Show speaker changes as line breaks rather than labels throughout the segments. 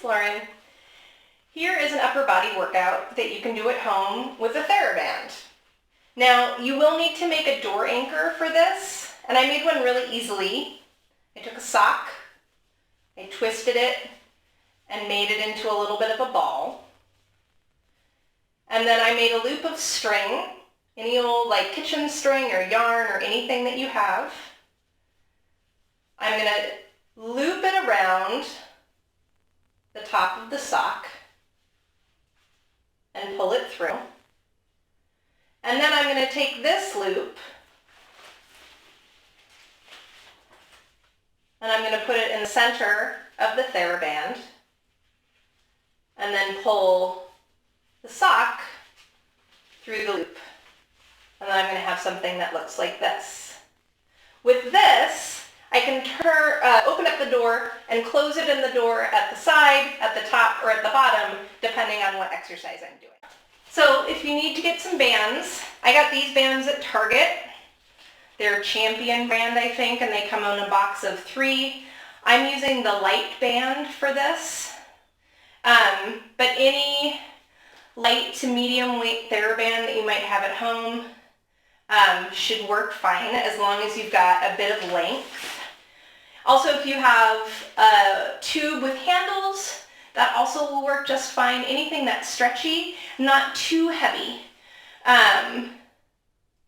Lauren. Here is an upper body workout that you can do at home with a TheraBand. Now, you will need to make a door anchor for this, and I made one really easily. I took a sock, I twisted it, and made it into a little bit of a ball. And then I made a loop of string, any old like kitchen string or yarn or anything that you have. I'm going to loop it around the top of the sock and pull it through. And then I'm going to take this loop and I'm going to put it in the center of the TheraBand and then pull the sock through the loop. And then I'm going to have something that looks like this. With this, I can open up the door and close it in the door at the side, at the top, or at the bottom, depending on what exercise I'm doing. So if you need to get some bands, I got these bands at Target. They're Champion brand, I think, and they come in a box of 3. I'm using the light band for this, but any light to medium weight TheraBand that you might have at home should work fine as long as you've got a bit of length. Also, if you have a tube with handles, that also will work just fine. Anything that's stretchy, not too heavy,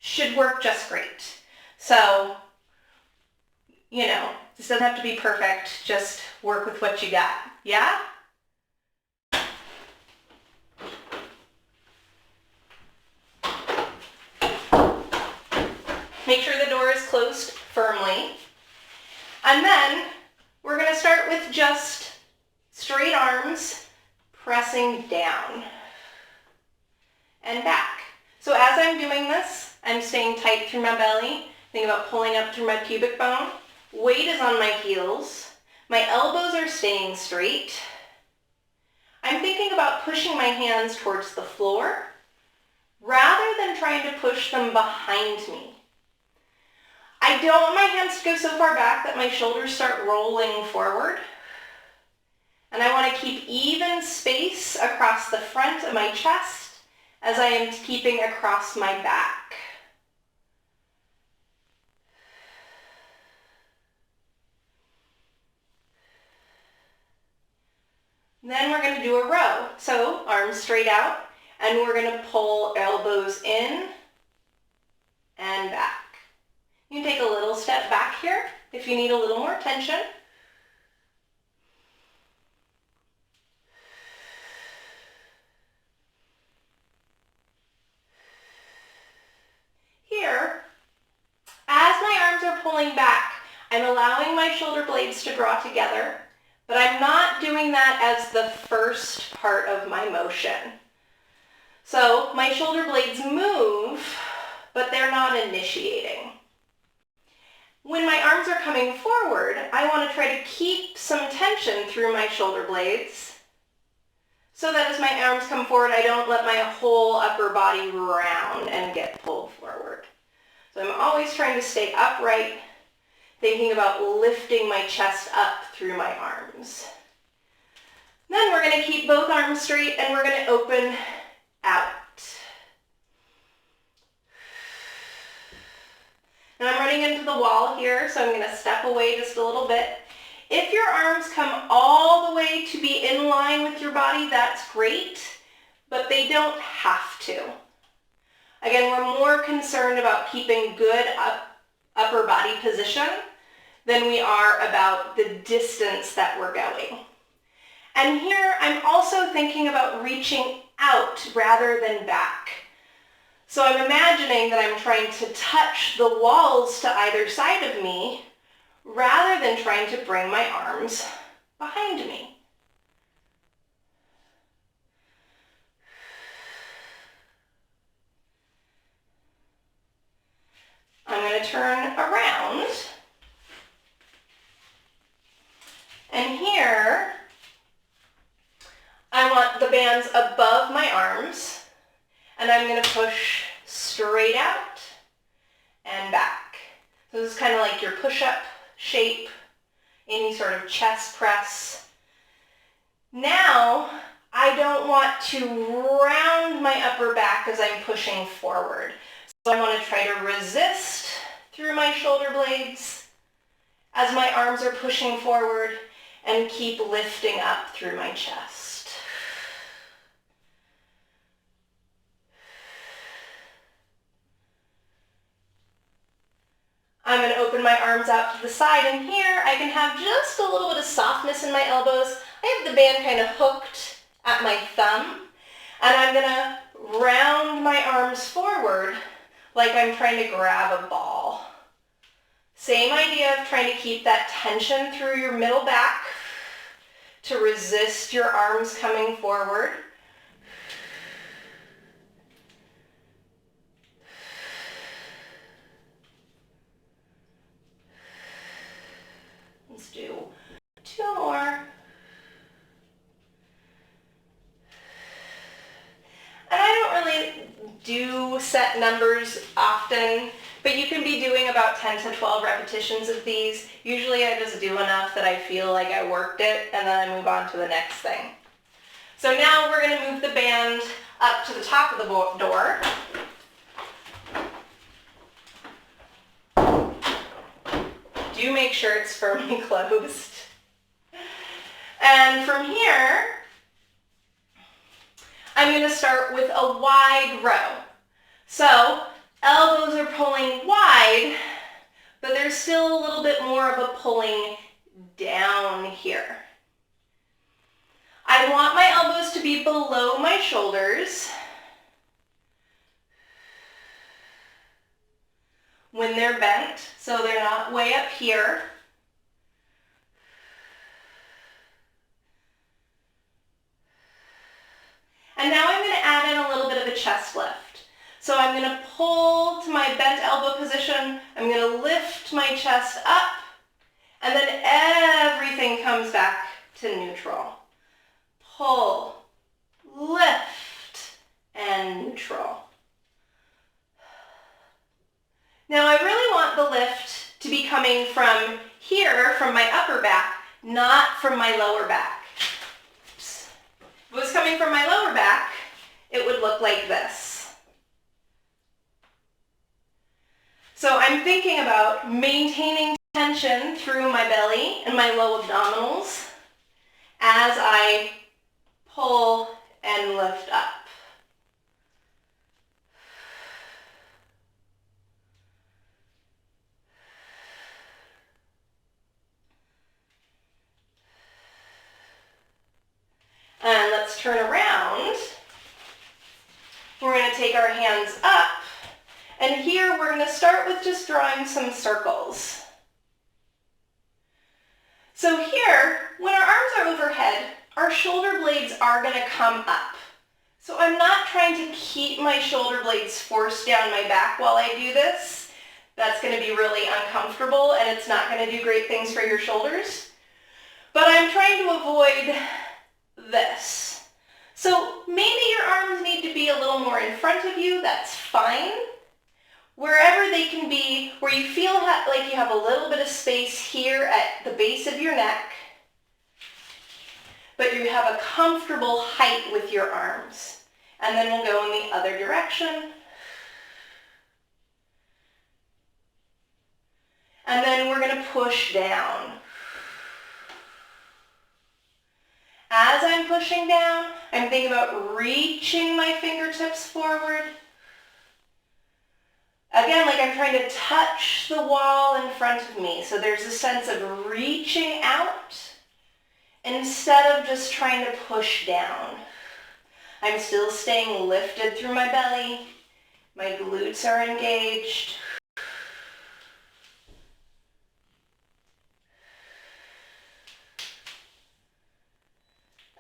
should work just great. So, this doesn't have to be perfect, just work with what you got, yeah? Make sure the door is closed firmly. And then we're going to start with just straight arms pressing down and back. So as I'm doing this, I'm staying tight through my belly. Think about pulling up through my pubic bone. Weight is on my heels. My elbows are staying straight. I'm thinking about pushing my hands towards the floor rather than trying to push them behind me. I don't want my hands to go so far back that my shoulders start rolling forward. And I want to keep even space across the front of my chest as I am keeping across my back. Then we're going to do a row. So arms straight out, and we're going to pull elbows in and back. You can take a little step back here if you need a little more tension. Here, as my arms are pulling back, I'm allowing my shoulder blades to draw together, but I'm not doing that as the first part of my motion. So my shoulder blades move, but they're not initiating. When my arms are coming forward, I want to try to keep some tension through my shoulder blades so that as my arms come forward, I don't let my whole upper body round and get pulled forward. So I'm always trying to stay upright, thinking about lifting my chest up through my arms. Then we're going to keep both arms straight and we're going to open out. And I'm running into the wall here, so I'm going to step away just a little bit. If your arms come all the way to be in line with your body, that's great, but they don't have to. Again, we're more concerned about keeping good upper body position than we are about the distance that we're going. And here, I'm also thinking about reaching out rather than back. So I'm imagining that I'm trying to touch the walls to either side of me rather than trying to bring my arms behind me. I'm going to turn around. And here, I want the bands above my arms. And I'm going to push straight out and back. So this is kind of like your push-up shape, any sort of chest press. Now, I don't want to round my upper back as I'm pushing forward. So I want to try to resist through my shoulder blades as my arms are pushing forward and keep lifting up through my chest. I'm going to open my arms out to the side, and here I can have just a little bit of softness in my elbows. I have the band kind of hooked at my thumb, and I'm going to round my arms forward like I'm trying to grab a ball. Same idea of trying to keep that tension through your middle back to resist your arms coming forward. Let's do 2 more. And I don't really do set numbers often, but you can be doing about 10 to 12 repetitions of these. Usually I just do enough that I feel like I worked it, and then I move on to the next thing. So now we're going to move the band up to the top of the door. Do make sure it's firmly closed. And from here, I'm going to start with a wide row. So elbows are pulling wide, but there's still a little bit more of a pulling down here. I want my elbows to be below my shoulders when they're bent, so they're not way up here. And now I'm going to add in a little bit of a chest lift. So I'm going to pull to my bent elbow position, I'm going to lift my chest up, and then everything comes back to neutral. Pull, lift, and neutral. Now I really want the lift to be coming from here, from my upper back, not from my lower back. If it was coming from my lower back, it would look like this. So I'm thinking about maintaining tension through my belly and my low abdominals as I pull and lift up. And let's turn around. We're going to take our hands up, and here we're going to start with just drawing some circles. So here, when our arms are overhead, our shoulder blades are going to come up. So I'm not trying to keep my shoulder blades forced down my back while I do this. That's going to be really uncomfortable, and it's not going to do great things for your shoulders. But I'm trying to avoid this. So maybe your arms need to be a little more in front of you, that's fine. Wherever they can be, where you feel like you have a little bit of space here at the base of your neck, but you have a comfortable height with your arms. And then we'll go in the other direction. And then we're going to push down. As I'm pushing down, I'm thinking about reaching my fingertips forward. Again, like I'm trying to touch the wall in front of me. So there's a sense of reaching out instead of just trying to push down. I'm still staying lifted through my belly. My glutes are engaged.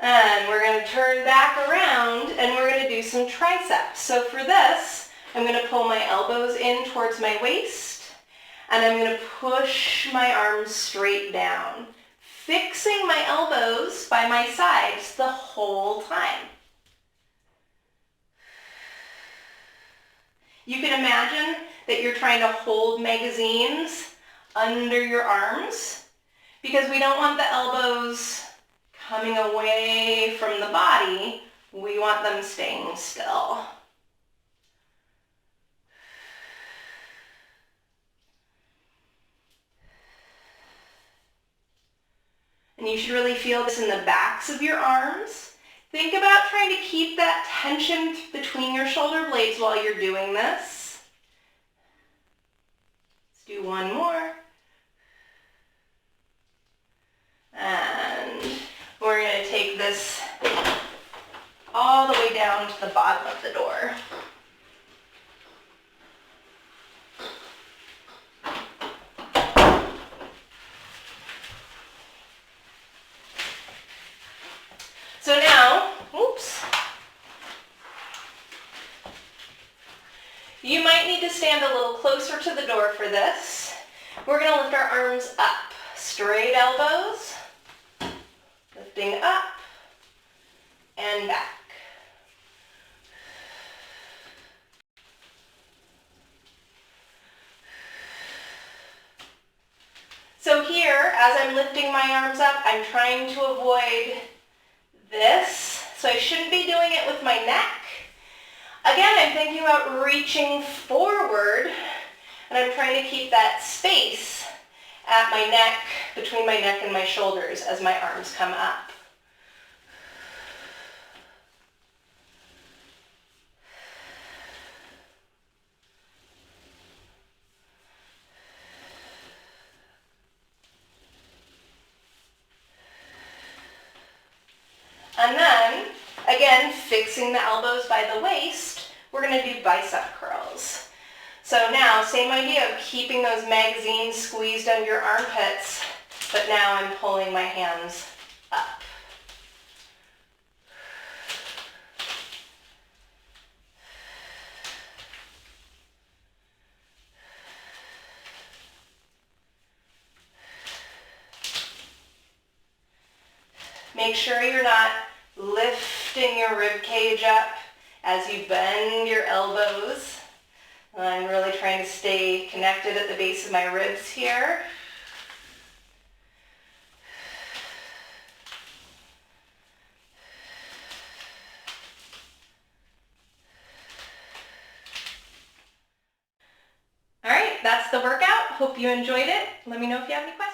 And we're going to turn back around and we're going to do some triceps. So for this, I'm going to pull my elbows in towards my waist and I'm going to push my arms straight down, fixing my elbows by my sides the whole time. You can imagine that you're trying to hold magazines under your arms because we don't want the elbows coming away from the body, we want them staying still. And you should really feel this in the backs of your arms. Think about trying to keep that tension between your shoulder blades while you're doing this. Let's do one more. And we're going to take this all the way down to the bottom of the door. So now, oops, you might need to stand a little closer to the door for this. We're going to lift our arms up, straight elbows, lifting up and back. So here, as I'm lifting my arms up, I'm trying to avoid this, so I shouldn't be doing it with my neck. Again, I'm thinking about reaching forward, and I'm trying to keep that space at my neck, between my neck and my shoulders as my arms come up. And then, again, fixing the elbows by the waist, we're going to do bicep curls. So now, same idea of keeping those magazines squeezed under your armpits, but now I'm pulling my hands up. Make sure you're not lifting your rib cage up as you bend your elbows. I'm really trying to stay connected at the base of my ribs here. All right, that's the workout. Hope you enjoyed it. Let me know if you have any questions.